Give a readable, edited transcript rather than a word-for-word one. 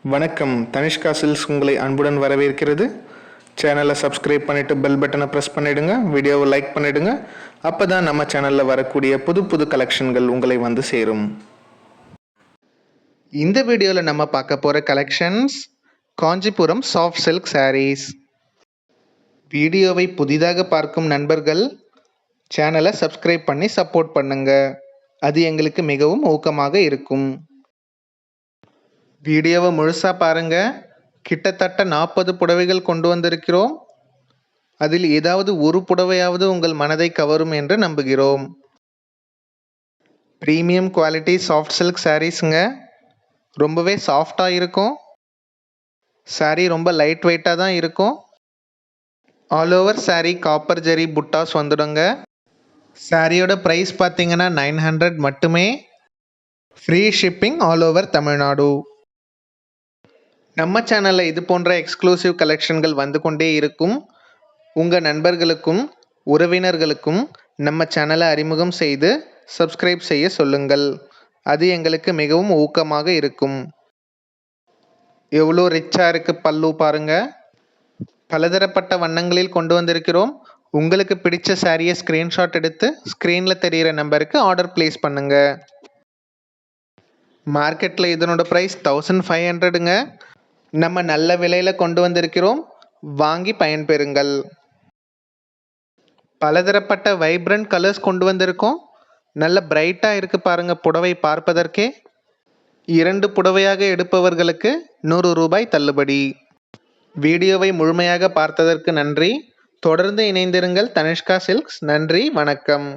வணக்கம். தனிஷ்கா சில்க்ஸ் உங்களை அன்புடன் வரவேற்கிறது. சேனலை சப்ஸ்கிரைப் பண்ணிவிட்டு பெல் பட்டனை ப்ரெஸ் பண்ணிவிடுங்க. வீடியோவை லைக் பண்ணிவிடுங்க. அப்போ தான் நம்ம சேனலில் வரக்கூடிய புது புது கலெக்ஷன்கள் உங்களை வந்து சேரும். இந்த வீடியோவில் நம்ம பார்க்க போகிற collections Kanchipuram soft silk saris. வீடியோவை புதிதாக பார்க்கும் நண்பர்கள் சேனலை சப்ஸ்கிரைப் பண்ணி சப்போர்ட் பண்ணுங்க. அது எங்களுக்கு மிகவும் ஊக்கமாக இருக்கும். வீடியோவை முழுசாக பாருங்கள். கிட்டத்தட்ட 40 புடவைகள் கொண்டு வந்திருக்கிறோம். அதில் ஏதாவது ஒரு புடவையாவது உங்கள் மனதை கவரும் என்று நம்புகிறோம். ப்ரீமியம் குவாலிட்டி சாஃப்ட் சில்க் சாரீஸுங்க. ரொம்பவே சாஃப்டாக இருக்கும். சாரீ ரொம்ப லைட் வெயிட்டாக தான் இருக்கும். All over sari copper zari buttas வந்துடுங்க. சாரியோட ப்ரைஸ் பார்த்தீங்கன்னா 900 மட்டுமே. Free shipping all over Tamil Nadu. நம்ம சேனலில் இது போன்ற எக்ஸ்க்ளூசிவ் கலெக்ஷன்கள் வந்து கொண்டே இருக்கும். உங்கள் நண்பர்களுக்கும் உறவினர்களுக்கும் நம்ம சேனலை அறிமுகம் செய்து சப்ஸ்கிரைப் செய்ய சொல்லுங்கள். அது எங்களுக்கு மிகவும் ஊக்கமாக இருக்கும். எவ்வளோ ரிச்சாக இருக்குது பல்லு பாருங்கள். பலதரப்பட்ட வண்ணங்களில் கொண்டு வந்திருக்கிறோம். உங்களுக்கு பிடிச்ச சாரியை ஸ்க்ரீன்ஷாட் எடுத்து ஸ்க்ரீனில் தெரிகிற நம்பருக்கு ஆர்டர் ப்ளேஸ் பண்ணுங்கள். மார்க்கெட்டில் இதனோட ப்ரைஸ் 1500ங்க. நம்ம நல்ல விலையில் கொண்டு வந்திருக்கிறோம். வாங்கி பயன்பெறுங்கள். பலதரப்பட்ட வைப்ரண்ட் கலர்ஸ் கொண்டு வந்திருக்கோம். நல்ல பிரைட்டாக இருக்குது பாருங்கள் புடவை பார்ப்பதற்கே. 2 புடவையாக எடுப்பவர்களுக்கு 100 ரூபாய் தள்ளுபடி. வீடியோவை முழுமையாக பார்த்ததற்கு நன்றி. தொடர்ந்து இணைந்திருங்கள் தனிஷ்கா சில்க்ஸ். நன்றி, வணக்கம்.